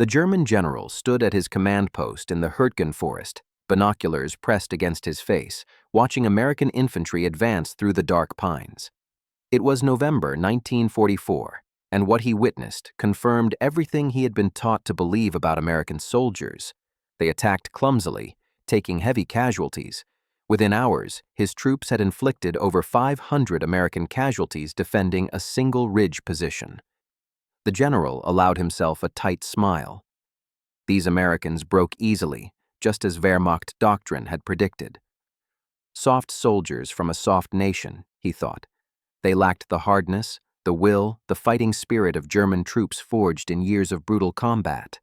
The German general stood at his command post in the Hürtgen Forest, binoculars pressed against his face, watching American infantry advance through the dark pines. It was November 1944, and what he witnessed confirmed everything he had been taught to believe about American soldiers. They attacked clumsily, taking heavy casualties. Within hours, his troops had inflicted over 500 American casualties defending a single ridge position. The general allowed himself a tight smile. These Americans broke easily, just as Wehrmacht doctrine had predicted. Soft soldiers from a soft nation, he thought. They lacked the hardness, the will, the fighting spirit of German troops forged in years of brutal combat.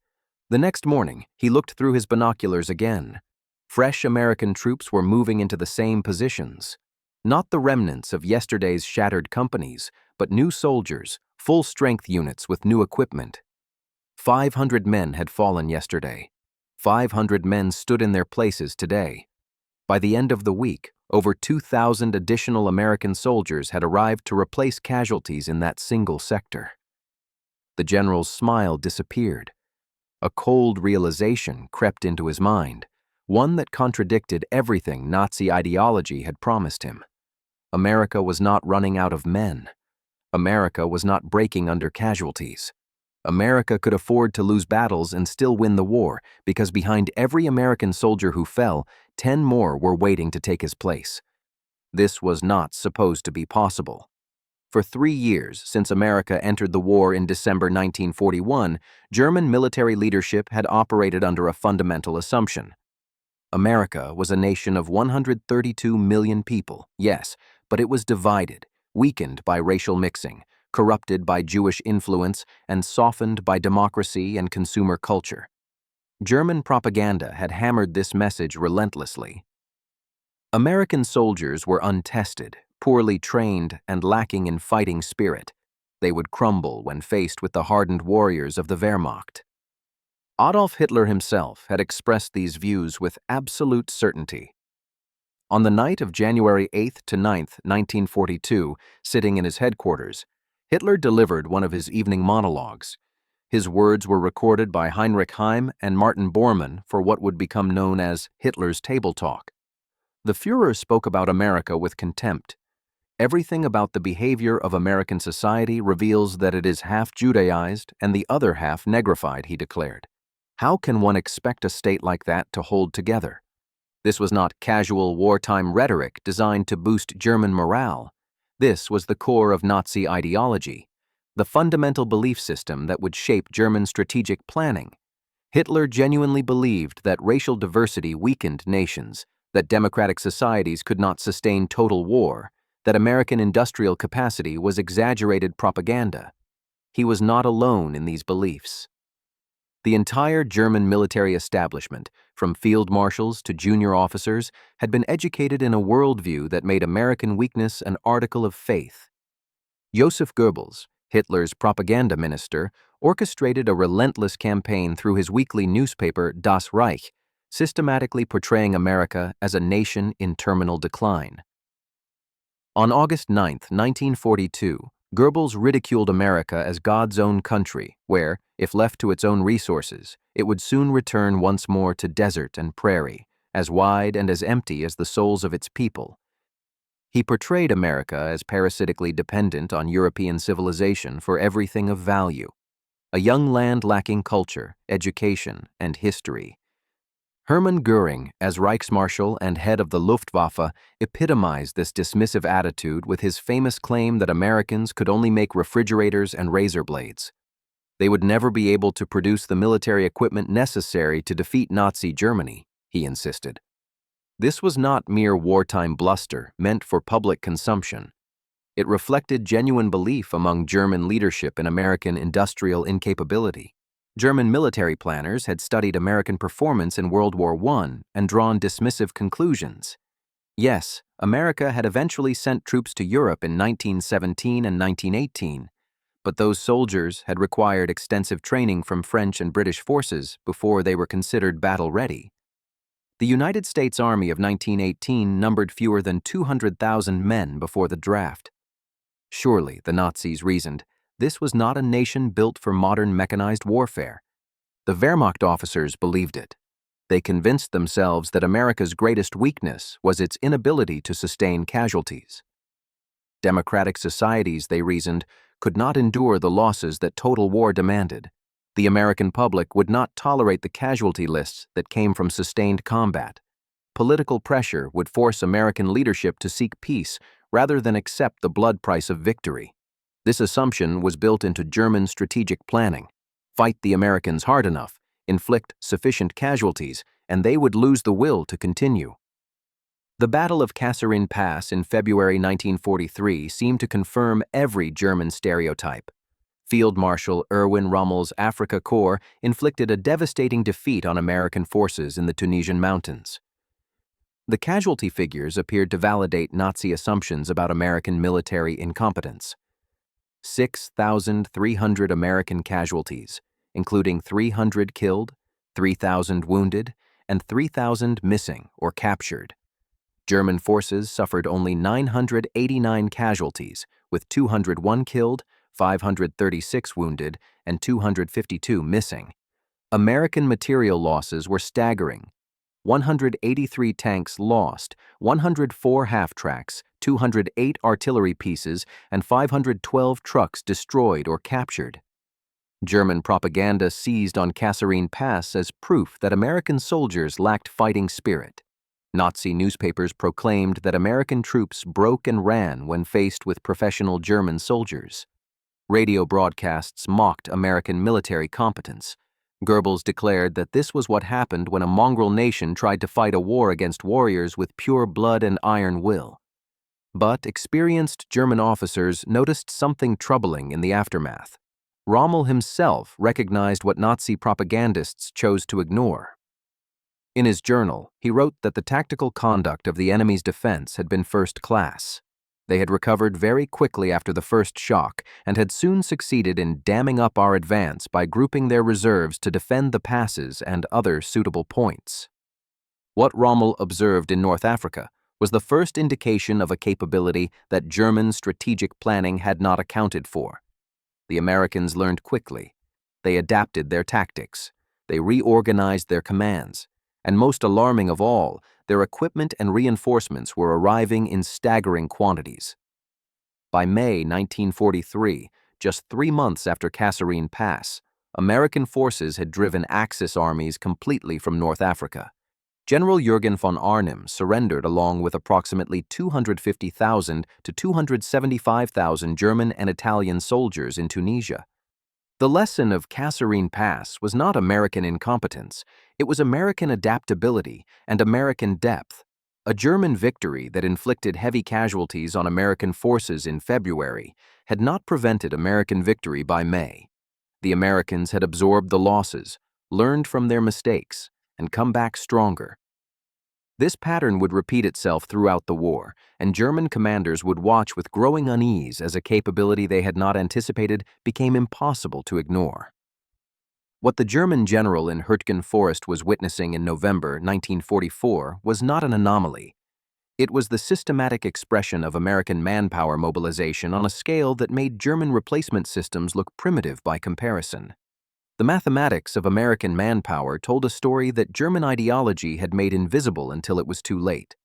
The next morning, he looked through his binoculars again. Fresh American troops were moving into the same positions. Not the remnants of yesterday's shattered companies, but new soldiers, full-strength units with new equipment. 500 men had fallen yesterday. 500 men stood in their places today. By the end of the week, over 2,000 additional American soldiers had arrived to replace casualties in that single sector. The general's smile disappeared. A cold realization crept into his mind, one that contradicted everything Nazi ideology had promised him. America was not running out of men. America was not breaking under casualties. America could afford to lose battles and still win the war, because behind every American soldier who fell, 10 more were waiting to take his place. This was not supposed to be possible. For 3 years since America entered the war in December 1941, German military leadership had operated under a fundamental assumption. America was a nation of 132 million people, yes, but it was divided, weakened by racial mixing, corrupted by Jewish influence, and softened by democracy and consumer culture. German propaganda had hammered this message relentlessly. American soldiers were untested, poorly trained, and lacking in fighting spirit. They would crumble when faced with the hardened warriors of the Wehrmacht. Adolf Hitler himself had expressed these views with absolute certainty. On the night of January 8th to 9th, 1942, sitting in his headquarters, Hitler delivered one of his evening monologues. His words were recorded by Heinrich Heim and Martin Bormann for what would become known as Hitler's Table Talk. The Führer spoke about America with contempt. Everything about the behavior of American society reveals that it is half Judaized and the other half negrified, he declared. How can one expect a state like that to hold together? This was not casual wartime rhetoric designed to boost German morale. This was the core of Nazi ideology, the fundamental belief system that would shape German strategic planning. Hitler genuinely believed that racial diversity weakened nations, that democratic societies could not sustain total war, that American industrial capacity was exaggerated propaganda. He was not alone in these beliefs. The entire German military establishment, from field marshals to junior officers, had been educated in a worldview that made American weakness an article of faith. Joseph Goebbels, Hitler's propaganda minister, orchestrated a relentless campaign through his weekly newspaper Das Reich, systematically portraying America as a nation in terminal decline. On August 9, 1942, Goebbels ridiculed America as God's own country, where, if left to its own resources, it would soon return once more to desert and prairie, as wide and as empty as the souls of its people. He portrayed America as parasitically dependent on European civilization for everything of value, a young land lacking culture, education, and history. Hermann Göring, as Reichsmarschall and head of the Luftwaffe, epitomized this dismissive attitude with his famous claim that Americans could only make refrigerators and razor blades. They would never be able to produce the military equipment necessary to defeat Nazi Germany, he insisted. This was not mere wartime bluster meant for public consumption. It reflected genuine belief among German leadership in American industrial incapability. German military planners had studied American performance in World War I and drawn dismissive conclusions. Yes, America had eventually sent troops to Europe in 1917 and 1918, but those soldiers had required extensive training from French and British forces before they were considered battle-ready. The United States Army of 1918 numbered fewer than 200,000 men before the draft. Surely, the Nazis reasoned, this was not a nation built for modern mechanized warfare. The Wehrmacht officers believed it. They convinced themselves that America's greatest weakness was its inability to sustain casualties. Democratic societies, they reasoned, could not endure the losses that total war demanded. The American public would not tolerate the casualty lists that came from sustained combat. Political pressure would force American leadership to seek peace rather than accept the blood price of victory. This assumption was built into German strategic planning. Fight the Americans hard enough, inflict sufficient casualties, and they would lose the will to continue. The Battle of Casualty Pass in February 1943 seemed to confirm every German stereotype. Field Marshal Erwin Rommel's Afrika Korps inflicted a devastating defeat on American forces in the Tunisian mountains. The casualty figures appeared to validate Nazi assumptions about American military incompetence. 6,300 American casualties, including 300 killed, 3,000 wounded, and 3,000 missing or captured. German forces suffered only 989 casualties, with 201 killed, 536 wounded, and 252 missing. American material losses were staggering. 183 tanks lost, 104 half-tracks, 208 artillery pieces, and 512 trucks destroyed or captured. German propaganda seized on Casualty Pass as proof that American soldiers lacked fighting spirit. Nazi newspapers proclaimed that American troops broke and ran when faced with professional German soldiers. Radio broadcasts mocked American military competence. Goebbels declared that this was what happened when a mongrel nation tried to fight a war against warriors with pure blood and iron will. But experienced German officers noticed something troubling in the aftermath. Rommel himself recognized what Nazi propagandists chose to ignore. In his journal, he wrote that the tactical conduct of the enemy's defense had been first class. They had recovered very quickly after the first shock and had soon succeeded in damming up our advance by grouping their reserves to defend the passes and other suitable points. What Rommel observed in North Africa was the first indication of a capability that German strategic planning had not accounted for. The Americans learned quickly. They adapted their tactics. They reorganized their commands. And most alarming of all, their equipment and reinforcements were arriving in staggering quantities. By May 1943, just 3 months after Casualty Pass, American forces had driven Axis armies completely from North Africa. General Hürtgen von Arnim surrendered along with approximately 250,000 to 275,000 German and Italian soldiers in Tunisia. The lesson of Casualty Pass was not American incompetence, it was American adaptability and American depth. A German victory that inflicted heavy casualties on American forces in February had not prevented American victory by May. The Americans had absorbed the losses, learned from their mistakes, and come back stronger. This pattern would repeat itself throughout the war, and German commanders would watch with growing unease as a capability they had not anticipated became impossible to ignore. What the German general in Hürtgen Forest was witnessing in November 1944 was not an anomaly. It was the systematic expression of American manpower mobilization on a scale that made German replacement systems look primitive by comparison. The mathematics of American manpower told a story that German ideology had made invisible until it was too late.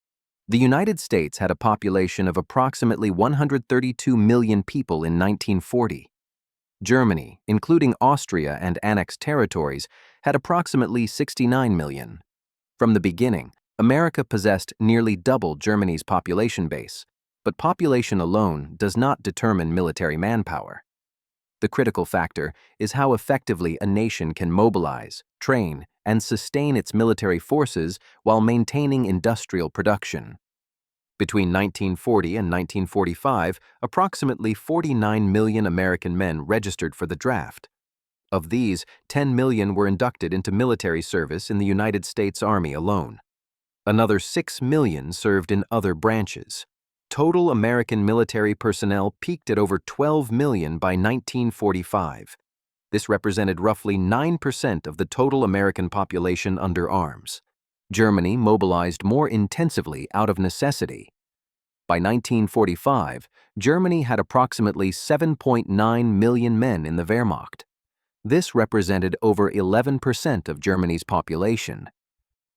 The United States had a population of approximately 132 million people in 1940. Germany, including Austria and annexed territories, had approximately 69 million. From the beginning, America possessed nearly double Germany's population base, but population alone does not determine military manpower. The critical factor is how effectively a nation can mobilize, train, and sustain its military forces while maintaining industrial production. Between 1940 and 1945, approximately 49 million American men registered for the draft. Of these, 10 million were inducted into military service in the United States Army alone. Another 6 million served in other branches. Total American military personnel peaked at over 12 million by 1945. This represented roughly 9% of the total American population under arms. Germany mobilized more intensively out of necessity. By 1945, Germany had approximately 7.9 million men in the Wehrmacht. This represented over 11% of Germany's population.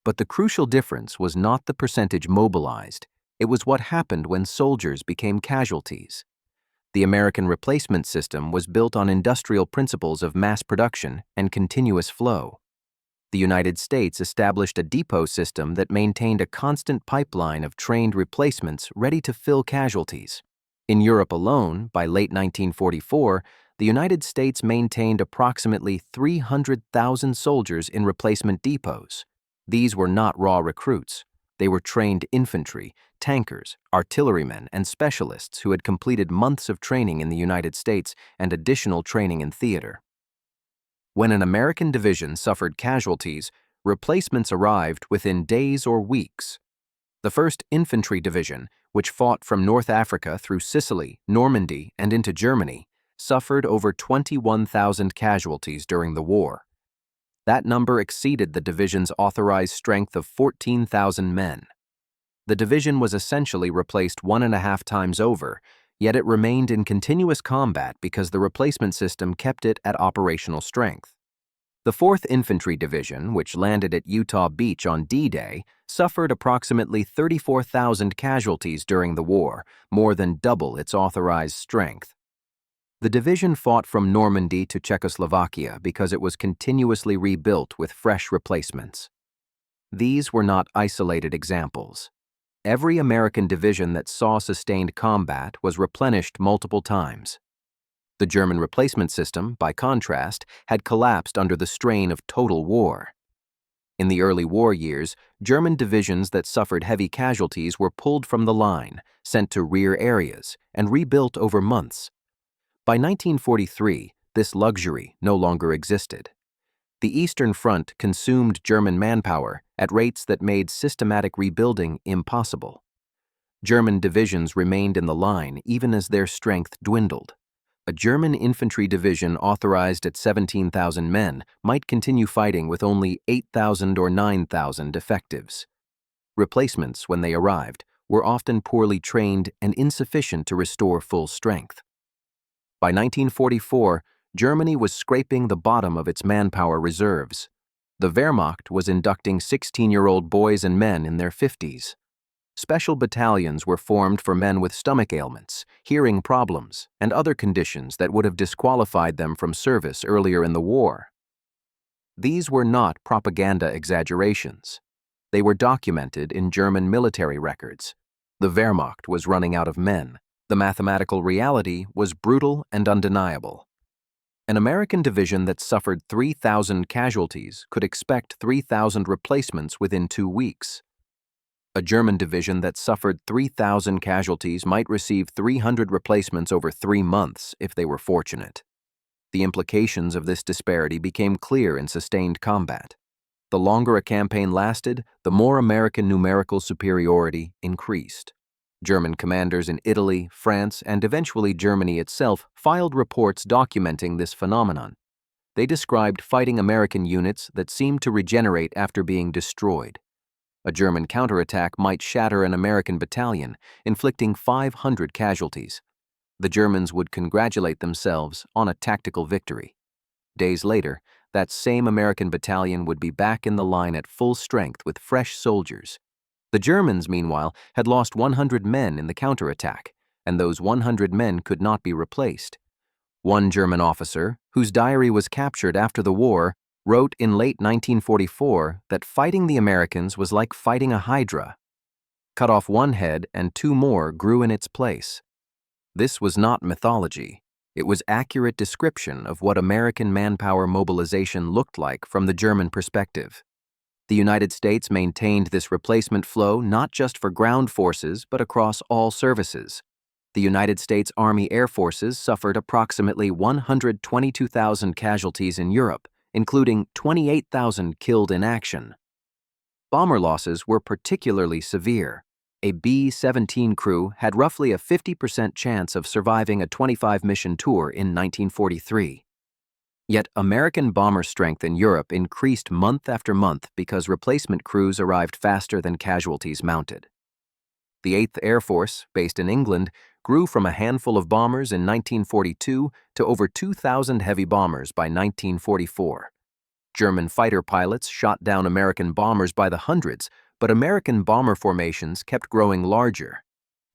But the crucial difference was not the percentage mobilized, it was what happened when soldiers became casualties. The American replacement system was built on industrial principles of mass production and continuous flow. The United States established a depot system that maintained a constant pipeline of trained replacements ready to fill casualties. In Europe alone, by late 1944, the United States maintained approximately 300,000 soldiers in replacement depots. These were not raw recruits. They were trained infantry, tankers, artillerymen, and specialists who had completed months of training in the United States and additional training in theater. When an American division suffered casualties, replacements arrived within days or weeks. The 1st Infantry Division, which fought from North Africa through Sicily, Normandy, and into Germany, suffered over 21,000 casualties during the war. That number exceeded the division's authorized strength of 14,000 men. The division was essentially replaced 1.5 times over, yet it remained in continuous combat because the replacement system kept it at operational strength. The 4th Infantry Division, which landed at Utah Beach on D-Day, suffered approximately 34,000 casualties during the war, more than double its authorized strength. The division fought from Normandy to Czechoslovakia because it was continuously rebuilt with fresh replacements. These were not isolated examples. Every American division that saw sustained combat was replenished multiple times. The German replacement system, by contrast, had collapsed under the strain of total war. In the early war years, German divisions that suffered heavy casualties were pulled from the line, sent to rear areas, and rebuilt over months. By 1943, this luxury no longer existed. The Eastern Front consumed German manpower at rates that made systematic rebuilding impossible. German divisions remained in the line even as their strength dwindled. A German infantry division authorized at 17,000 men might continue fighting with only 8,000 or 9,000 effectives. Replacements, when they arrived, were often poorly trained and insufficient to restore full strength. By 1944, Germany was scraping the bottom of its manpower reserves. The Wehrmacht was inducting 16-year-old boys and men in their 50s. Special battalions were formed for men with stomach ailments, hearing problems, and other conditions that would have disqualified them from service earlier in the war. These were not propaganda exaggerations. They were documented in German military records. The Wehrmacht was running out of men. The mathematical reality was brutal and undeniable. An American division that suffered 3,000 casualties could expect 3,000 replacements within 2 weeks. A German division that suffered 3,000 casualties might receive 300 replacements over 3 months if they were fortunate. The implications of this disparity became clear in sustained combat. The longer a campaign lasted, the more American numerical superiority increased. German commanders in Italy, France, and eventually Germany itself filed reports documenting this phenomenon. They described fighting American units that seemed to regenerate after being destroyed. A German counterattack might shatter an American battalion, inflicting 500 casualties. The Germans would congratulate themselves on a tactical victory. Days later, that same American battalion would be back in the line at full strength with fresh soldiers. The Germans, meanwhile, had lost 100 men in the counterattack, and those 100 men could not be replaced. One German officer, whose diary was captured after the war, wrote in late 1944 that fighting the Americans was like fighting a hydra. Cut off one head and 2 more grew in its place. This was not mythology. It was accurate description of what American manpower mobilization looked like from the German perspective. The United States maintained this replacement flow not just for ground forces but across all services. The United States Army Air Forces suffered approximately 122,000 casualties in Europe, including 28,000 killed in action. Bomber losses were particularly severe. A B-17 crew had roughly a 50% chance of surviving a 25-mission tour in 1943. Yet American bomber strength in Europe increased month after month because replacement crews arrived faster than casualties mounted. The 8th Air Force, based in England, grew from a handful of bombers in 1942 to over 2,000 heavy bombers by 1944. German fighter pilots shot down American bombers by the hundreds, but American bomber formations kept growing larger.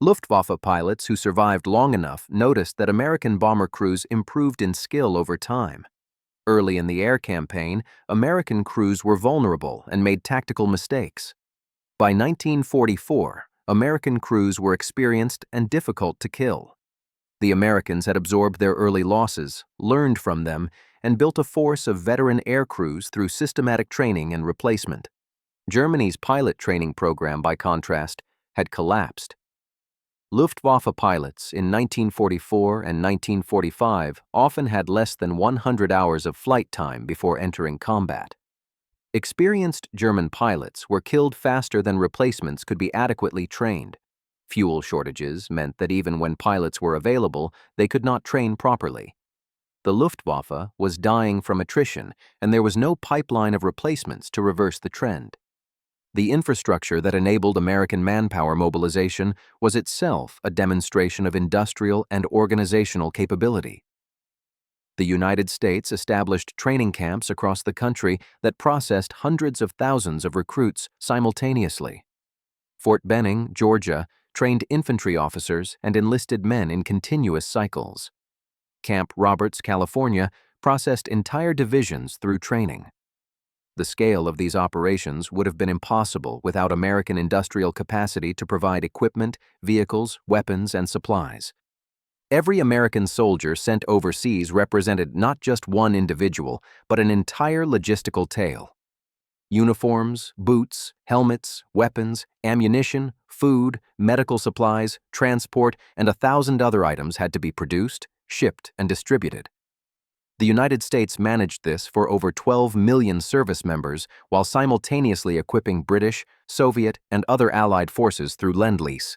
Luftwaffe pilots who survived long enough noticed that American bomber crews improved in skill over time. Early in the air campaign, American crews were vulnerable and made tactical mistakes. By 1944, American crews were experienced and difficult to kill. The Americans had absorbed their early losses, learned from them, and built a force of veteran air crews through systematic training and replacement. Germany's pilot training program, by contrast, had collapsed. Luftwaffe pilots in 1944 and 1945 often had less than 100 hours of flight time before entering combat. Experienced German pilots were killed faster than replacements could be adequately trained. Fuel shortages meant that even when pilots were available, they could not train properly. The Luftwaffe was dying from attrition, and there was no pipeline of replacements to reverse the trend. The infrastructure that enabled American manpower mobilization was itself a demonstration of industrial and organizational capability. The United States established training camps across the country that processed hundreds of thousands of recruits simultaneously. Fort Benning, Georgia, trained infantry officers and enlisted men in continuous cycles. Camp Roberts, California, processed entire divisions through training. The scale of these operations would have been impossible without American industrial capacity to provide equipment, vehicles, weapons, and supplies. Every American soldier sent overseas represented not just one individual, but an entire logistical tale. Uniforms, boots, helmets, weapons, ammunition, food, medical supplies, transport, and 1,000 other items had to be produced, shipped, and distributed. The United States managed this for over 12 million service members while simultaneously equipping British, Soviet, and other Allied forces through Lend-Lease.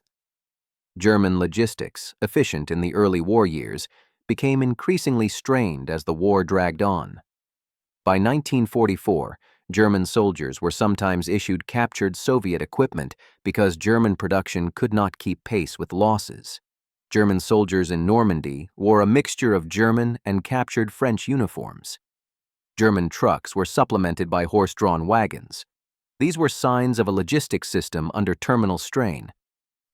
German logistics, efficient in the early war years, became increasingly strained as the war dragged on. By 1944, German soldiers were sometimes issued captured Soviet equipment because German production could not keep pace with losses. German soldiers in Normandy wore a mixture of German and captured French uniforms. German trucks were supplemented by horse-drawn wagons. These were signs of a logistics system under terminal strain.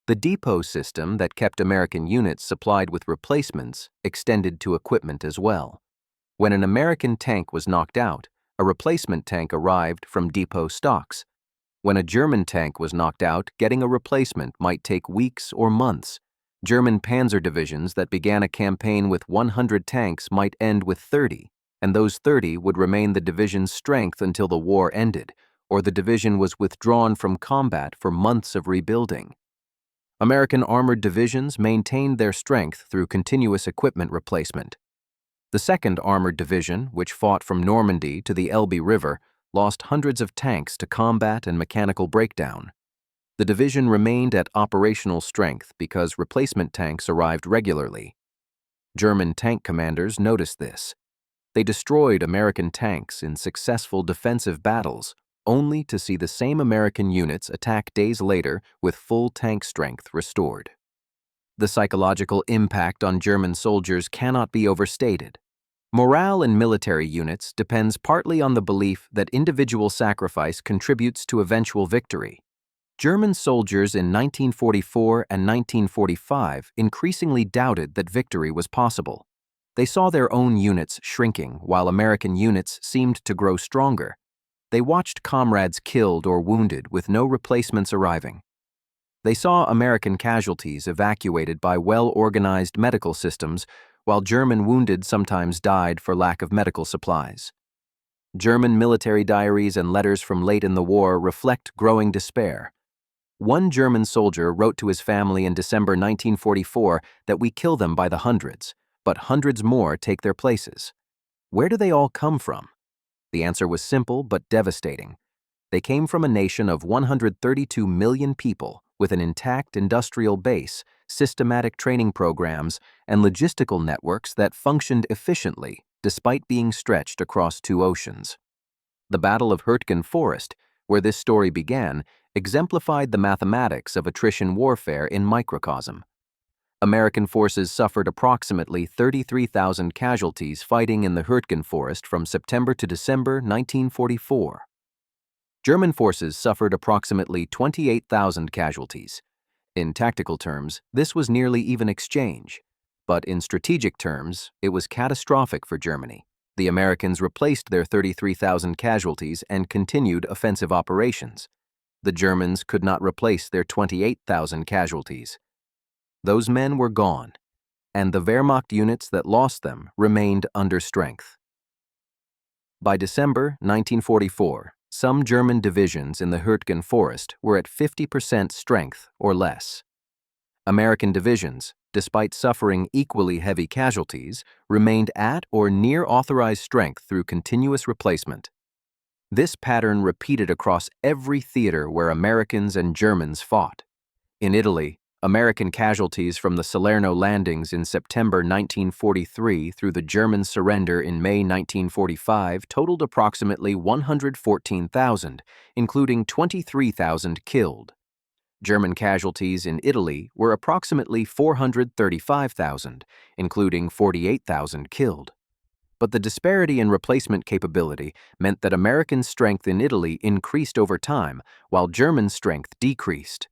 The depot system that kept American units supplied with replacements extended to equipment as well. When an American tank was knocked out, a replacement tank arrived from depot stocks. When a German tank was knocked out, getting a replacement might take weeks or months. German panzer divisions that began a campaign with 100 tanks might end with 30, and those 30 would remain the division's strength until the war ended, or the division was withdrawn from combat for months of rebuilding. American armored divisions maintained their strength through continuous equipment replacement. The 2nd Armored Division, which fought from Normandy to the Elbe River, lost hundreds of tanks to combat and mechanical breakdown. The division remained at operational strength because replacement tanks arrived regularly. German tank commanders noticed this. They destroyed American tanks in successful defensive battles, only to see the same American units attack days later with full tank strength restored. The psychological impact on German soldiers cannot be overstated. Morale in military units depends partly on the belief that individual sacrifice contributes to eventual victory. German soldiers in 1944 and 1945 increasingly doubted that victory was possible. They saw their own units shrinking while American units seemed to grow stronger. They watched comrades killed or wounded with no replacements arriving. They saw American casualties evacuated by well-organized medical systems, while German wounded sometimes died for lack of medical supplies. German military diaries and letters from late in the war reflect growing despair. One German soldier wrote to his family in December 1944 that we kill them by the hundreds, but hundreds more take their places. Where do they all come from? The answer was simple but devastating. They came from a nation of 132 million people with an intact industrial base, systematic training programs, and logistical networks that functioned efficiently despite being stretched across 2 oceans. The Battle of Hürtgen Forest, where this story began, exemplified the mathematics of attrition warfare in microcosm. American forces suffered approximately 33,000 casualties fighting in the Hürtgen Forest from September to December 1944. German forces suffered approximately 28,000 casualties. In tactical terms, this was nearly even exchange. But in strategic terms, it was catastrophic for Germany. The Americans replaced their 33,000 casualties and continued offensive operations. The Germans could not replace their 28,000 casualties. Those men were gone, and the Wehrmacht units that lost them remained under strength. By December 1944, some German divisions in the Hürtgen Forest were at 50% strength or less. American divisions, despite suffering equally heavy casualties, remained at or near authorized strength through continuous replacement. This pattern repeated across every theater where Americans and Germans fought. In Italy, American casualties from the Salerno landings in September 1943 through the German surrender in May 1945 totaled approximately 114,000, including 23,000 killed. German casualties in Italy were approximately 435,000, including 48,000 killed. But the disparity in replacement capability meant that American strength in Italy increased over time, while German strength decreased.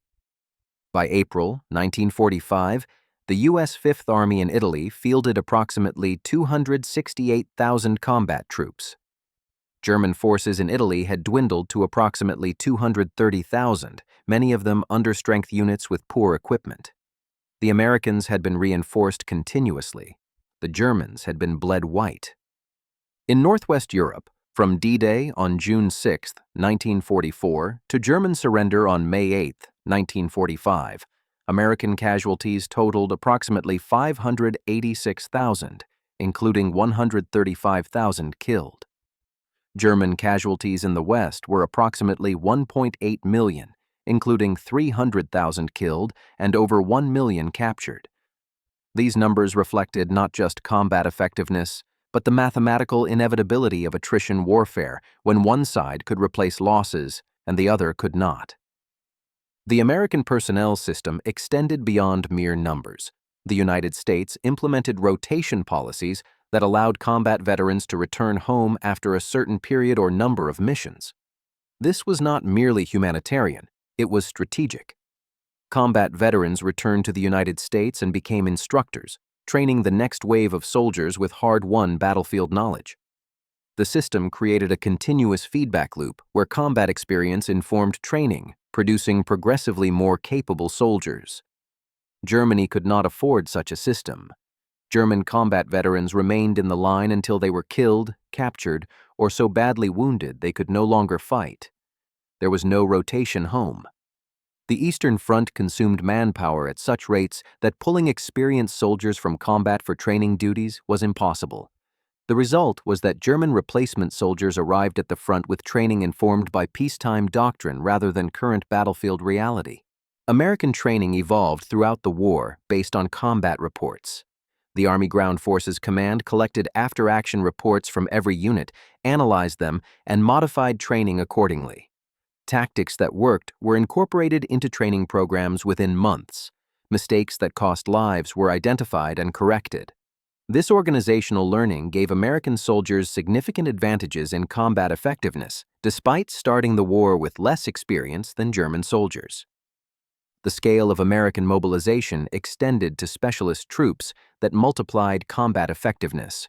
By April 1945, the U.S. Fifth Army in Italy fielded approximately 268,000 combat troops. German forces in Italy had dwindled to approximately 230,000, many of them understrength units with poor equipment. The Americans had been reinforced continuously. The Germans had been bled white. In Northwest Europe, from D-Day on June 6, 1944, to German surrender on May 8, 1945, American casualties totaled approximately 586,000, including 135,000 killed. German casualties in the West were approximately 1.8 million, including 300,000 killed and over 1 million captured. These numbers reflected not just combat effectiveness, but the mathematical inevitability of attrition warfare when one side could replace losses and the other could not. The American personnel system extended beyond mere numbers. The United States implemented rotation policies that allowed combat veterans to return home after a certain period or number of missions. This was not merely humanitarian, it was strategic. Combat veterans returned to the United States and became instructors, training the next wave of soldiers with hard-won battlefield knowledge. The system created a continuous feedback loop where combat experience informed training, producing progressively more capable soldiers. Germany could not afford such a system. German combat veterans remained in the line until they were killed, captured, or so badly wounded they could no longer fight. There was no rotation home. The Eastern Front consumed manpower at such rates that pulling experienced soldiers from combat for training duties was impossible. The result was that German replacement soldiers arrived at the front with training informed by peacetime doctrine rather than current battlefield reality. American training evolved throughout the war based on combat reports. The Army Ground Forces Command collected after-action reports from every unit, analyzed them, and modified training accordingly. Tactics that worked were incorporated into training programs within months. Mistakes that cost lives were identified and corrected. This organizational learning gave American soldiers significant advantages in combat effectiveness, despite starting the war with less experience than German soldiers. The scale of American mobilization extended to specialist troops that multiplied combat effectiveness.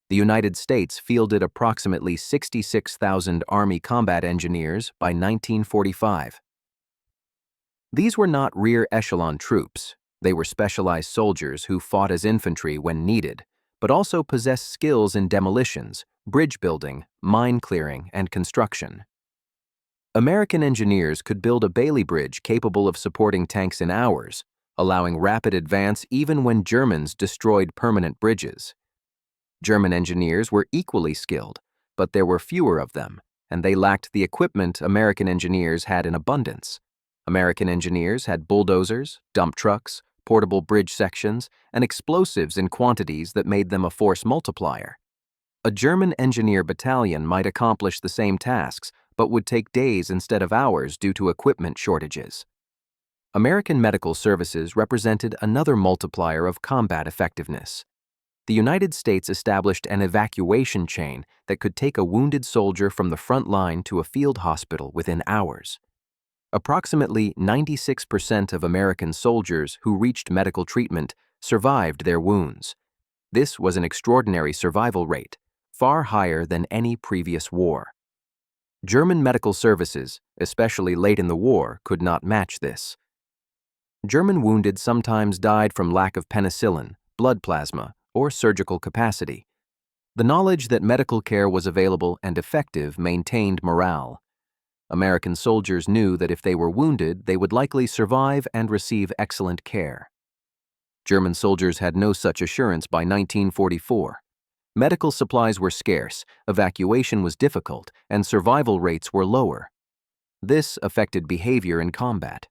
The United States fielded approximately 66,000 Army combat engineers by 1945. These were not rear echelon troops. They were specialized soldiers who fought as infantry when needed, but also possessed skills in demolitions, bridge building, mine clearing, and construction. American engineers could build a Bailey Bridge capable of supporting tanks in hours, allowing rapid advance even when Germans destroyed permanent bridges. German engineers were equally skilled, but there were fewer of them, and they lacked the equipment American engineers had in abundance. American engineers had bulldozers, dump trucks, portable bridge sections, and explosives in quantities that made them a force multiplier. A German engineer battalion might accomplish the same tasks, but would take days instead of hours due to equipment shortages. American medical services represented another multiplier of combat effectiveness. The United States established an evacuation chain that could take a wounded soldier from the front line to a field hospital within hours. Approximately 96% of American soldiers who reached medical treatment survived their wounds. This was an extraordinary survival rate, far higher than any previous war. German medical services, especially late in the war, could not match this. German wounded sometimes died from lack of penicillin, blood plasma, or surgical capacity. The knowledge that medical care was available and effective maintained morale. American soldiers knew that if they were wounded, they would likely survive and receive excellent care. German soldiers had no such assurance by 1944. Medical supplies were scarce, evacuation was difficult, and survival rates were lower. This affected behavior in combat.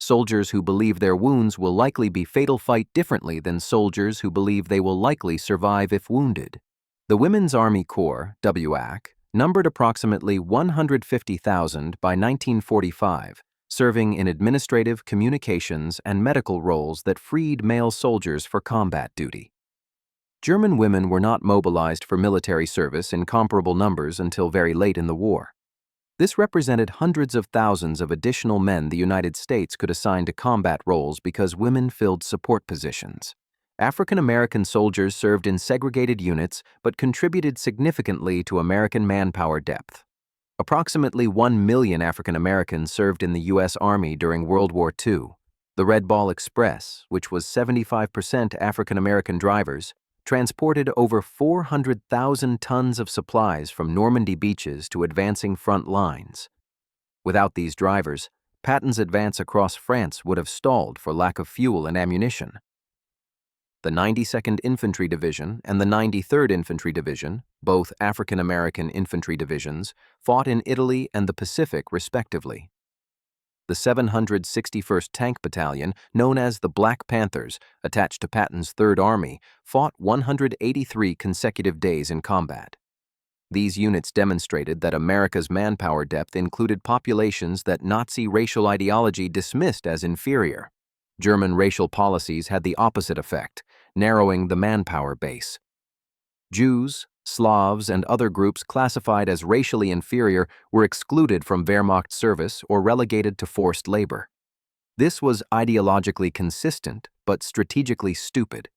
Soldiers who believe their wounds will likely be fatal fight differently than soldiers who believe they will likely survive if wounded. The Women's Army Corps, WAC, numbered approximately 150,000 by 1945, serving in administrative, communications, and medical roles that freed male soldiers for combat duty. German women were not mobilized for military service in comparable numbers until very late in the war. This represented hundreds of thousands of additional men the United States could assign to combat roles because women filled support positions. African American soldiers served in segregated units but contributed significantly to American manpower depth. Approximately 1 million African Americans served in the U.S. Army during World War II. The Red Ball Express, which was 75% African American drivers, transported over 400,000 tons of supplies from Normandy beaches to advancing front lines. Without these drivers, Patton's advance across France would have stalled for lack of fuel and ammunition. The 92nd Infantry Division and the 93rd Infantry Division, both African American infantry divisions, fought in Italy and the Pacific respectively. The 761st Tank Battalion, known as the Black Panthers, attached to Patton's Third Army, fought 183 consecutive days in combat. These units demonstrated that America's manpower depth included populations that Nazi racial ideology dismissed as inferior. German racial policies had the opposite effect, narrowing the manpower base. Jews, Slavs, and other groups classified as racially inferior were excluded from Wehrmacht service or relegated to forced labor. This was ideologically consistent, but strategically stupid.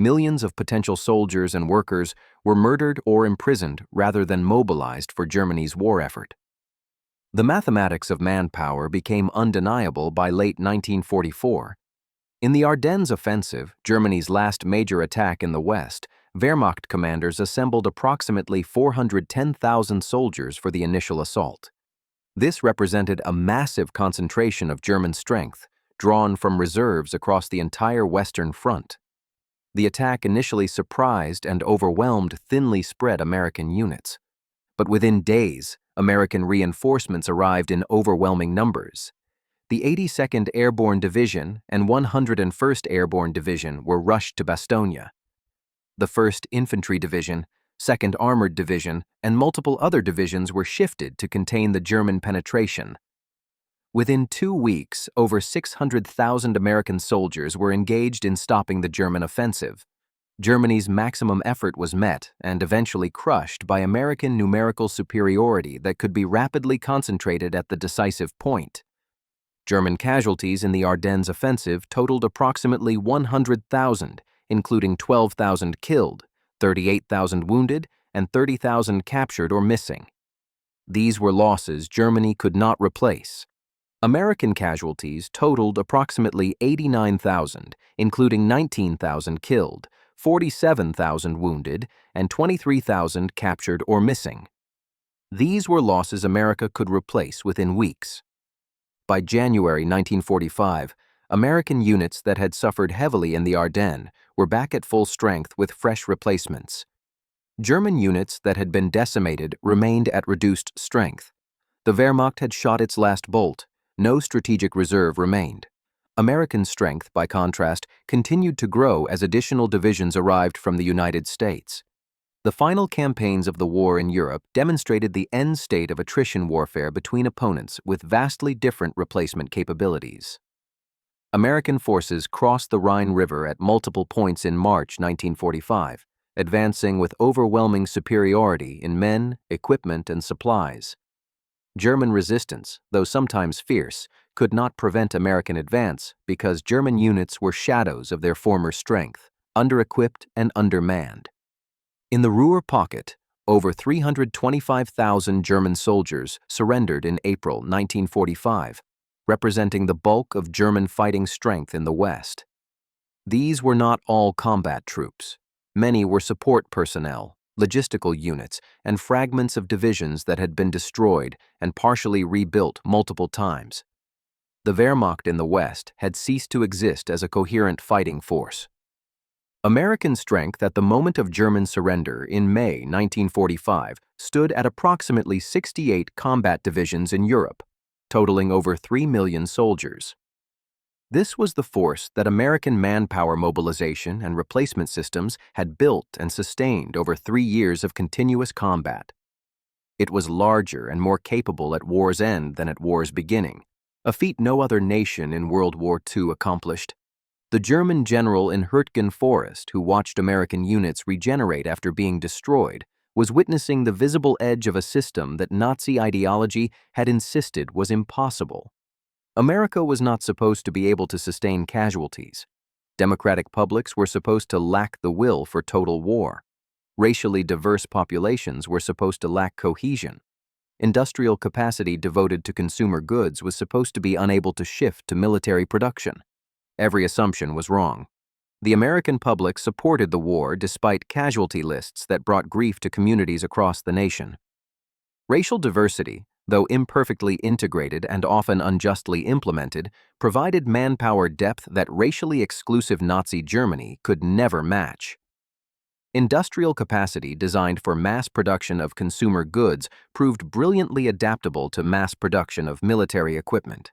Millions of potential soldiers and workers were murdered or imprisoned rather than mobilized for Germany's war effort. The mathematics of manpower became undeniable by late 1944. In the Ardennes offensive, Germany's last major attack in the West, Wehrmacht commanders assembled approximately 410,000 soldiers for the initial assault. This represented a massive concentration of German strength, drawn from reserves across the entire Western Front. The attack initially surprised and overwhelmed thinly spread American units. But within days, American reinforcements arrived in overwhelming numbers. The 82nd Airborne Division and 101st Airborne Division were rushed to Bastogne. The 1st Infantry Division, 2nd Armored Division, and multiple other divisions were shifted to contain the German penetration. Within 2 weeks, over 600,000 American soldiers were engaged in stopping the German offensive. Germany's maximum effort was met and eventually crushed by American numerical superiority that could be rapidly concentrated at the decisive point. German casualties in the Ardennes offensive totaled approximately 100,000, including 12,000 killed, 38,000 wounded, and 30,000 captured or missing. These were losses Germany could not replace. American casualties totaled approximately 89,000, including 19,000 killed, 47,000 wounded, and 23,000 captured or missing. These were losses America could replace within weeks. By January 1945, American units that had suffered heavily in the Ardennes were back at full strength with fresh replacements. German units that had been decimated remained at reduced strength. The Wehrmacht had shot its last bolt. No strategic reserve remained. American strength, by contrast, continued to grow as additional divisions arrived from the United States. The final campaigns of the war in Europe demonstrated the end state of attrition warfare between opponents with vastly different replacement capabilities. American forces crossed the Rhine River at multiple points in March 1945, advancing with overwhelming superiority in men, equipment, and supplies. German resistance, though sometimes fierce, could not prevent American advance because German units were shadows of their former strength, under-equipped and undermanned. In the Ruhr pocket, over 325,000 German soldiers surrendered in April 1945, representing the bulk of German fighting strength in the West. These were not all combat troops. Many were support personnel, logistical units, and fragments of divisions that had been destroyed and partially rebuilt multiple times. The Wehrmacht in the West had ceased to exist as a coherent fighting force. American strength at the moment of German surrender in May 1945 stood at approximately 68 combat divisions in Europe, totaling over 3 million soldiers. This was the force that American manpower mobilization and replacement systems had built and sustained over 3 years of continuous combat. It was larger and more capable at war's end than at war's beginning, a feat no other nation in World War II accomplished. The German general in Hürtgen Forest, who watched American units regenerate after being destroyed, was witnessing the visible edge of a system that Nazi ideology had insisted was impossible. America was not supposed to be able to sustain casualties. Democratic publics were supposed to lack the will for total war. Racially diverse populations were supposed to lack cohesion. Industrial capacity devoted to consumer goods was supposed to be unable to shift to military production. Every assumption was wrong. The American public supported the war despite casualty lists that brought grief to communities across the nation. Racial diversity, though imperfectly integrated and often unjustly implemented, provided manpower depth that racially exclusive Nazi Germany could never match. Industrial capacity designed for mass production of consumer goods proved brilliantly adaptable to mass production of military equipment.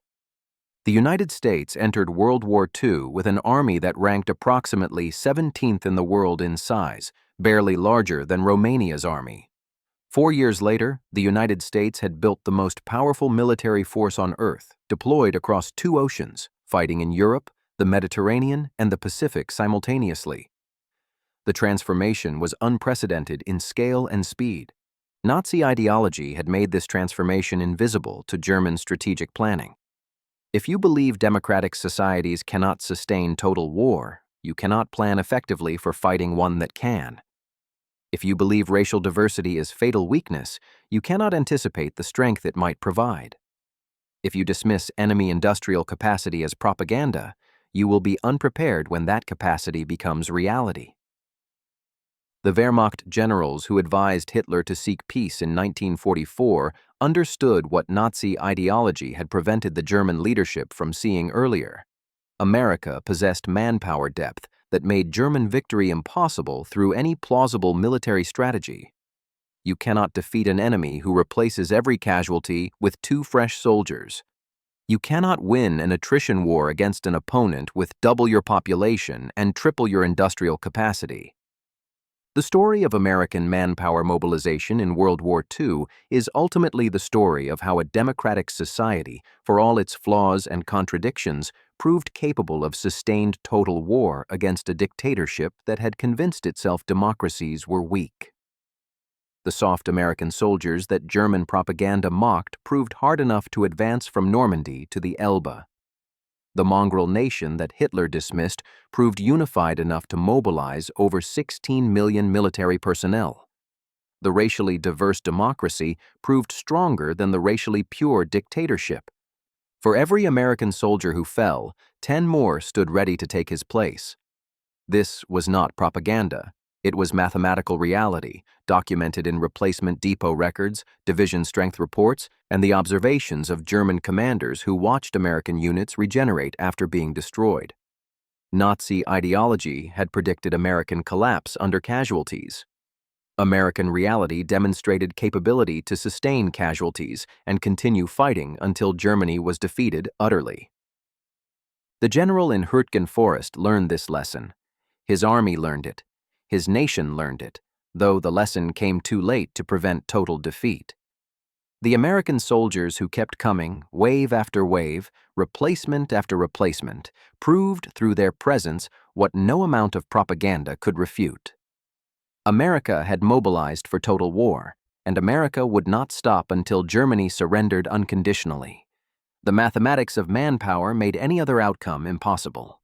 The United States entered World War II with an army that ranked approximately 17th in the world in size, barely larger than Romania's army. 4 years later, the United States had built the most powerful military force on Earth, deployed across 2 oceans, fighting in Europe, the Mediterranean, and the Pacific simultaneously. The transformation was unprecedented in scale and speed. Nazi ideology had made this transformation invisible to German strategic planning. If you believe democratic societies cannot sustain total war, you cannot plan effectively for fighting one that can. If you believe racial diversity is fatal weakness, you cannot anticipate the strength it might provide. If you dismiss enemy industrial capacity as propaganda, you will be unprepared when that capacity becomes reality. The Wehrmacht generals who advised Hitler to seek peace in 1944 understood what Nazi ideology had prevented the German leadership from seeing earlier. America possessed manpower depth that made German victory impossible through any plausible military strategy. You cannot defeat an enemy who replaces every casualty with 2 fresh soldiers. You cannot win an attrition war against an opponent with double your population and triple your industrial capacity. The story of American manpower mobilization in World War II is ultimately the story of how a democratic society, for all its flaws and contradictions, proved capable of sustained total war against a dictatorship that had convinced itself democracies were weak. The soft American soldiers that German propaganda mocked proved hard enough to advance from Normandy to the Elbe. The mongrel nation that Hitler dismissed proved unified enough to mobilize over 16 million military personnel. The racially diverse democracy proved stronger than the racially pure dictatorship. For every American soldier who fell, 10 more stood ready to take his place. This was not propaganda. It was mathematical reality, documented in replacement depot records, division strength reports, and the observations of German commanders who watched American units regenerate after being destroyed. Nazi ideology had predicted American collapse under casualties. American reality demonstrated capability to sustain casualties and continue fighting until Germany was defeated utterly. The general in Hürtgen Forest learned this lesson. His army learned it. His nation learned it, though the lesson came too late to prevent total defeat. The American soldiers who kept coming, wave after wave, replacement after replacement, proved through their presence what no amount of propaganda could refute. America had mobilized for total war, and America would not stop until Germany surrendered unconditionally. The mathematics of manpower made any other outcome impossible.